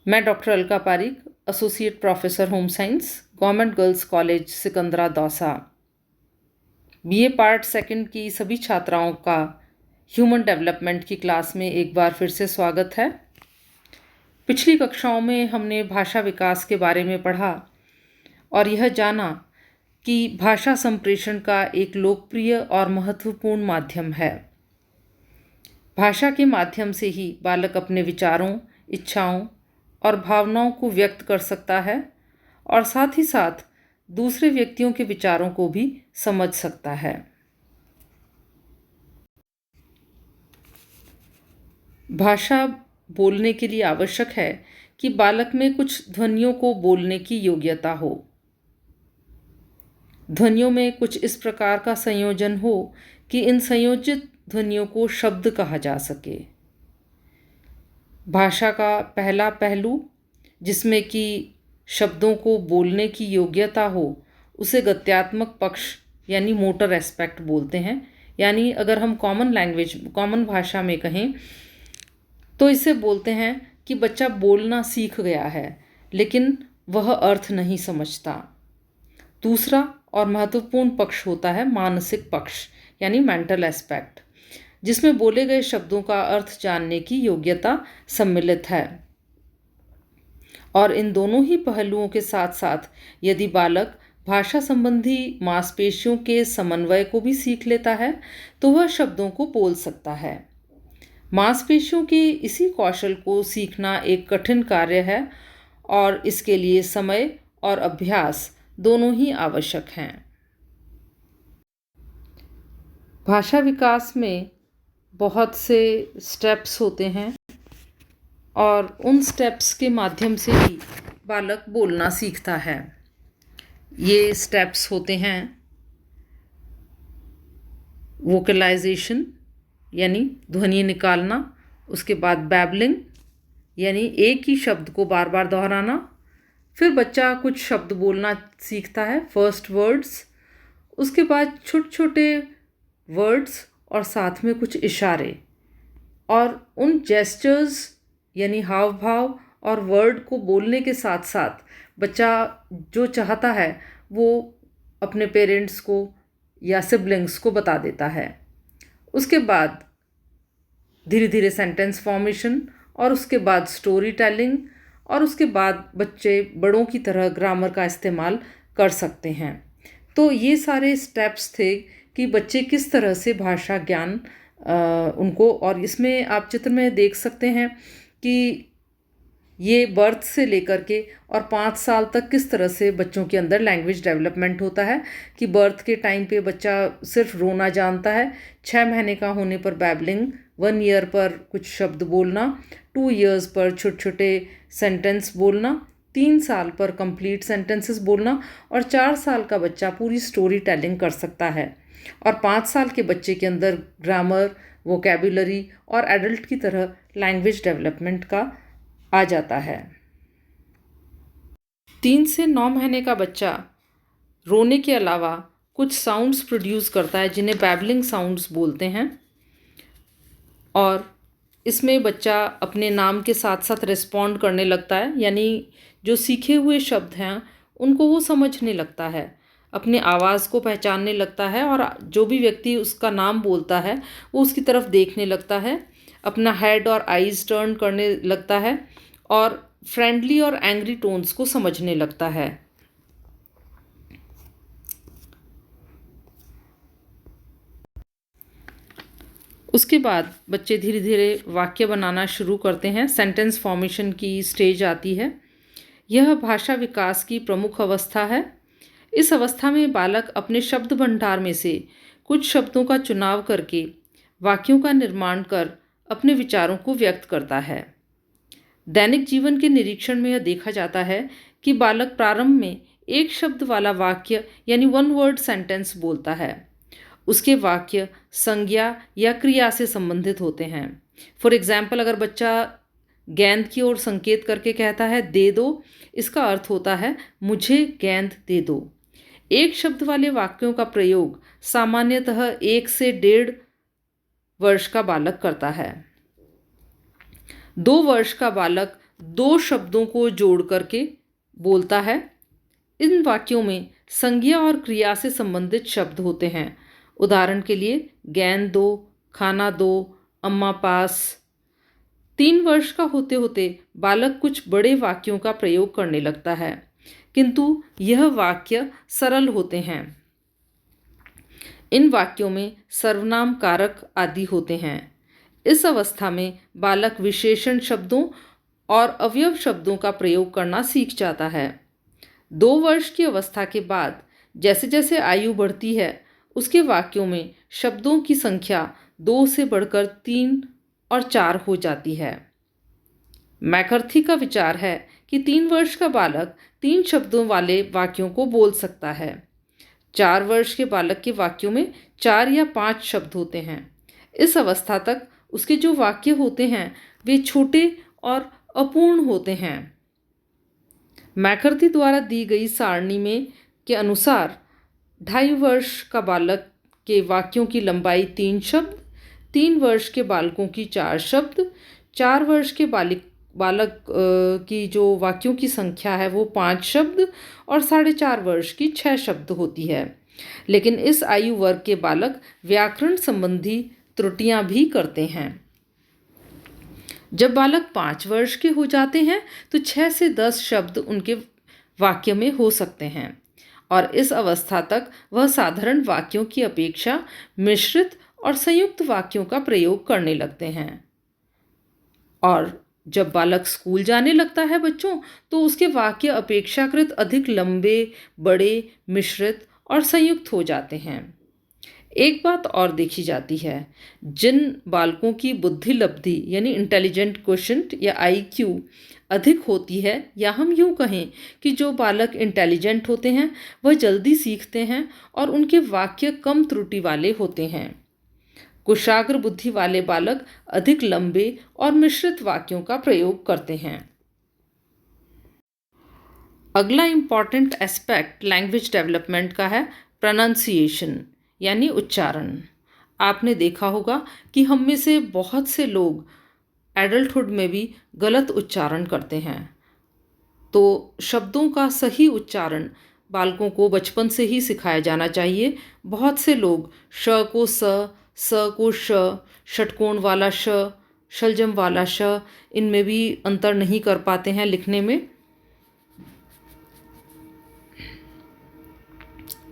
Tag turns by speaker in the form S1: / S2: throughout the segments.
S1: मैं doctor Alka Pareek, associate professor home science, government girls college Sikandra Dausa. BA part second की सभी छात्राओं का ह्यूमन डेवलपमेंट की क्लास में एक बार फिर से स्वागत है। पिछली कक्षाओं में हमने भाषा विकास के बारे में पढ़ा और यह जाना कि भाषा संप्रेषण का एक लोकप्रिय और महत्वपूर्ण माध्यम है। भाषा के माध्यम से ही बालक अपने विचारों, इच्छाओं और भावनाओं को व्यक्त कर सकता है और साथ ही साथ दूसरे व्यक्तियों के विचारों को भी समझ सकता है। भाषा बोलने के लिए आवश्यक है कि बालक में कुछ ध्वनियों को बोलने की योग्यता हो। ध्वनियों में कुछ इस प्रकार का संयोजन हो कि इन संयोजित ध्वनियों को शब्द कहा जा सके। भाषा का पहला पहलू जिसमें कि शब्दों को बोलने की योग्यता हो उसे गत्यात्मक पक्ष यानी मोटर एस्पेक्ट बोलते हैं। यानी अगर हम कॉमन भाषा में कहें तो इसे बोलते हैं कि बच्चा बोलना सीख गया है लेकिन वह अर्थ नहीं समझता। दूसरा और महत्वपूर्ण पक्ष होता है मानसिक पक्ष यानी मेंटल एस्पेक्ट, जिसमें बोले गए शब्दों का अर्थ जानने की योग्यता सम्मिलित है। और इन दोनों ही पहलुओं के साथ साथ यदि बालक भाषा संबंधी मांसपेशियों के समन्वय को भी सीख लेता है तो वह शब्दों को बोल सकता है। मांसपेशियों के इसी कौशल को सीखना एक कठिन कार्य है और इसके लिए समय और अभ्यास दोनों ही आवश्यक हैं। भाषा विकास में बहुत से स्टेप्स होते हैं और उन स्टेप्स के माध्यम से ही बालक बोलना सीखता है। ये स्टेप्स होते हैं वोकलाइजेशन यानी ध्वनि निकालना, उसके बाद बैबलिंग यानी एक ही शब्द को बार बार दोहराना, फिर बच्चा कुछ शब्द बोलना सीखता है, फर्स्ट वर्ड्स, उसके बाद छोटे छोटे वर्ड्स और साथ में कुछ इशारे, और उन जेस्चर्स यानी हाव भाव और वर्ड को बोलने के साथ साथ बच्चा जो चाहता है वो अपने पेरेंट्स को या सिबलिंग्स को बता देता है। उसके बाद धीरे धीरे सेंटेंस फॉर्मेशन और उसके बाद स्टोरी टेलिंग और उसके बाद बच्चे बड़ों की तरह ग्रामर का इस्तेमाल कर सकते हैं। तो ये सारे स्टेप्स थे कि बच्चे किस तरह से भाषा ज्ञान उनको, और इसमें आप चित्र में देख सकते हैं कि ये बर्थ से लेकर के और 5 साल तक किस तरह से बच्चों के अंदर लैंग्वेज डेवलपमेंट होता है। कि बर्थ के टाइम पे बच्चा सिर्फ रोना जानता है, 6 महीने का होने पर बैबलिंग, 1 ईयर पर कुछ शब्द बोलना, 2 इयर्स पर छोटे छोटे सेंटेंस बोलना, 3 साल पर कंप्लीट सेंटेंसेस बोलना और 4 साल का बच्चा पूरी स्टोरी टेलिंग कर सकता है। और 5 साल के बच्चे के अंदर ग्रामर, वोकैबुलरी और एडल्ट की तरह लैंग्वेज डेवलपमेंट का आ जाता है। 3 से 9 महीने का बच्चा रोने के अलावा कुछ साउंड्स प्रोड्यूस करता है जिन्हें बैबलिंग साउंड्स बोलते हैं, और इसमें बच्चा अपने नाम के साथ साथ रिस्पॉन्ड करने लगता है, यानी जो सीखे हुए शब्द हैं उनको वो समझने लगता है, अपने आवाज़ को पहचानने लगता है और जो भी व्यक्ति उसका नाम बोलता है वो उसकी तरफ देखने लगता है, अपना हेड और आईज टर्न करने लगता है और फ्रेंडली और एंग्री टोन्स को समझने लगता है। उसके बाद बच्चे धीरे धीरे वाक्य बनाना शुरू करते हैं, सेंटेंस फॉर्मेशन की स्टेज आती है। यह भाषा विकास की प्रमुख अवस्था है। इस अवस्था में बालक अपने शब्द भंडार में से कुछ शब्दों का चुनाव करके वाक्यों का निर्माण कर अपने विचारों को व्यक्त करता है। दैनिक जीवन के निरीक्षण में यह देखा जाता है कि बालक प्रारंभ में एक शब्द वाला वाक्य यानी 1 वर्ड सेंटेंस बोलता है। उसके वाक्य संज्ञा या क्रिया से संबंधित होते हैं। फॉर एग्जाम्पल, अगर बच्चा गेंद की ओर संकेत करके कहता है दे दो, इसका अर्थ होता है मुझे गेंद दे दो। एक शब्द वाले वाक्यों का प्रयोग सामान्यतः 1 से 1.5 वर्ष का बालक करता है। 2 वर्ष का बालक दो शब्दों को जोड़ करके बोलता है। इन वाक्यों में संज्ञा और क्रिया से संबंधित शब्द होते हैं। उदाहरण के लिए गेंद दो, खाना दो, अम्मा पास। 3 वर्ष का होते होते बालक कुछ बड़े वाक्यों का प्रयोग करने लगता है, किंतु यह वाक्य सरल होते हैं। इन वाक्यों में सर्वनाम कारक आदि होते हैं। इस अवस्था में बालक विशेषण शब्दों और अवयव शब्दों का प्रयोग करना सीख जाता है। 2 वर्ष की अवस्था के बाद जैसे जैसे आयु बढ़ती है, उसके वाक्यों में शब्दों की संख्या 2 से बढ़कर 3 और 4 हो जाती है। मैकर्थी का विचार है कि 3 वर्ष का बालक 3 शब्दों वाले वाक्यों को बोल सकता है। 4 वर्ष के बालक के वाक्यों में 4 या 5 शब्द होते हैं। इस अवस्था तक उसके जो वाक्य होते हैं वे छोटे और अपूर्ण होते हैं। मैकर्थी द्वारा दी गई सारणी में के अनुसार 2.5 वर्ष का बालक के वाक्यों की लंबाई 3 शब्द, 3 वर्ष के बालकों की 4 शब्द, 4 वर्ष के बालक की जो वाक्यों की संख्या है वो 5 शब्द और 4.5 वर्ष की 6 शब्द होती है। लेकिन इस आयु वर्ग के बालक व्याकरण संबंधी त्रुटियां भी करते हैं। जब बालक 5 वर्ष के हो जाते हैं तो 6 से 10 शब्द उनके वाक्य में हो सकते हैं और इस अवस्था तक वह साधारण वाक्यों की अपेक्षा मिश्रित और संयुक्त वाक्यों का प्रयोग करने लगते हैं। और जब बालक स्कूल जाने लगता है बच्चों, तो उसके वाक्य अपेक्षाकृत अधिक लंबे, बड़े, मिश्रित और संयुक्त हो जाते हैं। एक बात और देखी जाती है, जिन बालकों की बुद्धि लब्धि यानी इंटेलिजेंट क्वोशेंट या IQ अधिक होती है, या हम यूँ कहें कि जो बालक इंटेलिजेंट होते हैं वह जल्दी सीखते हैं और उनके वाक्य कम त्रुटि वाले होते हैं। कुशाग्र बुद्धि वाले बालक अधिक लंबे और मिश्रित वाक्यों का प्रयोग करते हैं। अगला इम्पॉर्टेंट एस्पेक्ट लैंग्वेज डेवलपमेंट का है प्रोनाउंसिएशन यानी उच्चारण। आपने देखा होगा कि हम में से बहुत से लोग एडल्टहुड में भी गलत उच्चारण करते हैं। तो शब्दों का सही उच्चारण बालकों को बचपन से ही सिखाया जाना चाहिए। बहुत से लोग श को स को श, षटकोण वाला श, शलजम वाला श, इनमें भी अंतर नहीं कर पाते हैं लिखने में।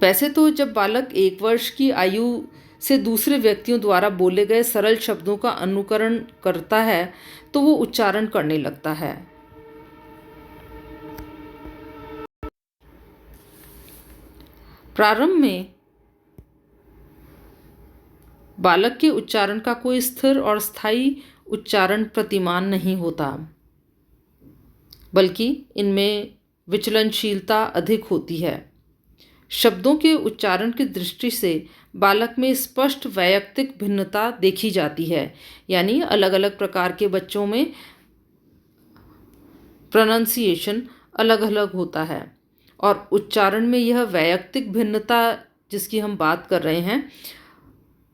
S1: वैसे तो जब बालक 1 वर्ष की आयु से दूसरे व्यक्तियों द्वारा बोले गए सरल शब्दों का अनुकरण करता है तो वो उच्चारण करने लगता है। प्रारंभ में बालक के उच्चारण का कोई स्थिर और स्थायी उच्चारण प्रतिमान नहीं होता, बल्कि इनमें विचलनशीलता अधिक होती है। शब्दों के उच्चारण की दृष्टि से बालक में स्पष्ट वैयक्तिक भिन्नता देखी जाती है, यानी अलग अलग प्रकार के बच्चों में प्रोनाउंसिएशन अलग अलग होता है और उच्चारण में यह वैयक्तिक भिन्नता जिसकी हम बात कर रहे हैं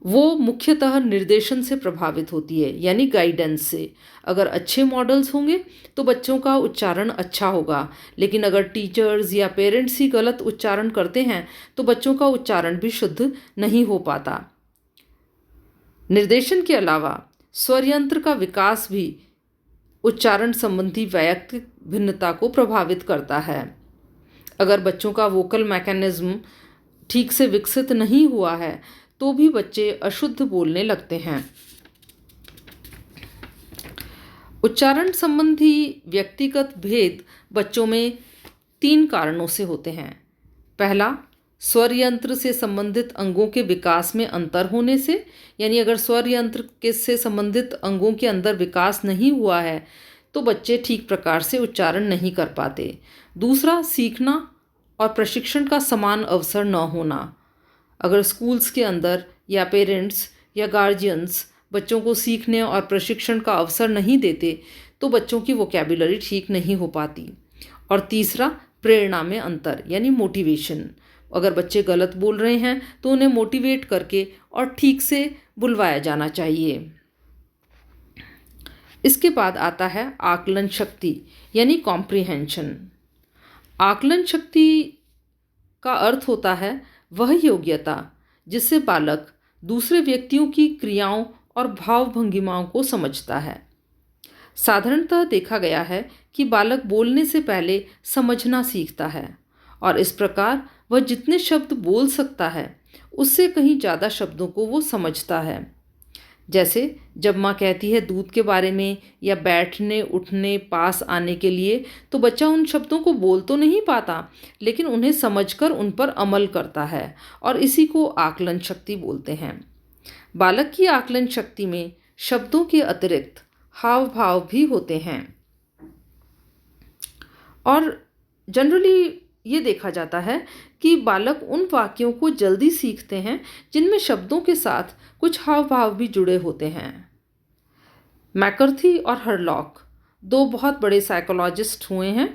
S1: वो मुख्यतः निर्देशन से प्रभावित होती है, यानी गाइडेंस से। अगर अच्छे मॉडल्स होंगे तो बच्चों का उच्चारण अच्छा होगा, लेकिन अगर टीचर्स या पेरेंट्स ही गलत उच्चारण करते हैं तो बच्चों का उच्चारण भी शुद्ध नहीं हो पाता। निर्देशन के अलावा स्वर यंत्र का विकास भी उच्चारण संबंधी वैयक्तिक भिन्नता को प्रभावित करता है। अगर बच्चों का वोकल मैकेनिज्म ठीक से विकसित नहीं हुआ है तो भी बच्चे अशुद्ध बोलने लगते हैं। उच्चारण संबंधी व्यक्तिगत भेद बच्चों में 3 कारणों से होते हैं। पहला, स्वर यंत्र से संबंधित अंगों के विकास में अंतर होने से, यानी अगर स्वर यंत्र के से संबंधित अंगों के अंदर विकास नहीं हुआ है तो बच्चे ठीक प्रकार से उच्चारण नहीं कर पाते। दूसरा, सीखना और प्रशिक्षण का समान अवसर न होना। अगर स्कूल्स के अंदर या पेरेंट्स या गार्जियंस बच्चों को सीखने और प्रशिक्षण का अवसर नहीं देते तो बच्चों की वोकैबुलरी ठीक नहीं हो पाती। और तीसरा, प्रेरणा में अंतर यानी मोटिवेशन। अगर बच्चे गलत बोल रहे हैं तो उन्हें मोटिवेट करके और ठीक से बुलवाया जाना चाहिए। इसके बाद आता है आकलन शक्ति यानी कॉम्प्रिहेंशन। आकलन शक्ति का अर्थ होता है वह योग्यता जिससे बालक दूसरे व्यक्तियों की क्रियाओं और भाव भंगिमाओं को समझता है। साधारणतः देखा गया है कि बालक बोलने से पहले समझना सीखता है और इस प्रकार वह जितने शब्द बोल सकता है उससे कहीं ज़्यादा शब्दों को वो समझता है। जैसे जब माँ कहती है दूध के बारे में या बैठने उठने पास आने के लिए, तो बच्चा उन शब्दों को बोल तो नहीं पाता लेकिन उन्हें समझकर उन पर अमल करता है और इसी को आकलन शक्ति बोलते हैं। बालक की आकलन शक्ति में शब्दों के अतिरिक्त हाव भाव भी होते हैं और जनरली ये देखा जाता है कि बालक उन वाक्यों को जल्दी सीखते हैं जिनमें शब्दों के साथ कुछ हाव भाव भी जुड़े होते हैं। मैकर्थी और हरलॉक दो बहुत बड़े साइकोलॉजिस्ट हुए हैं।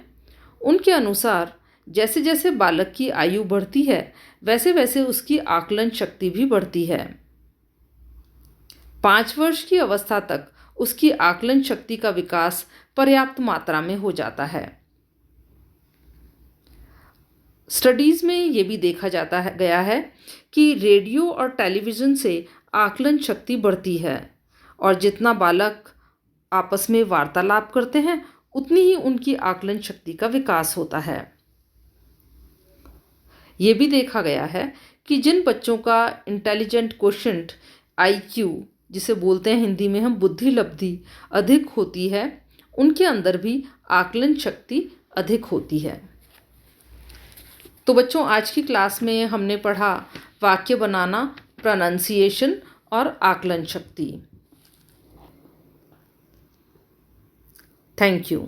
S1: उनके अनुसार जैसे जैसे बालक की आयु बढ़ती है वैसे वैसे उसकी आकलन शक्ति भी बढ़ती है। 5 वर्ष की अवस्था तक उसकी आकलन शक्ति का विकास पर्याप्त मात्रा में हो जाता है। स्टडीज़ में ये भी देखा गया है कि रेडियो और टेलीविज़न से आकलन शक्ति बढ़ती है और जितना बालक आपस में वार्तालाप करते हैं उतनी ही उनकी आकलन शक्ति का विकास होता है। ये भी देखा गया है कि जिन बच्चों का इंटेलिजेंट क्वोशेंट IQ जिसे बोलते हैं हिंदी में हम बुद्धि लब्धि अधिक होती है, उनके अंदर भी आकलन शक्ति अधिक होती है। तो बच्चों, आज की क्लास में हमने पढ़ा वाक्य बनाना, प्रोनाउंसिएशन और आकलन शक्ति। Thank you.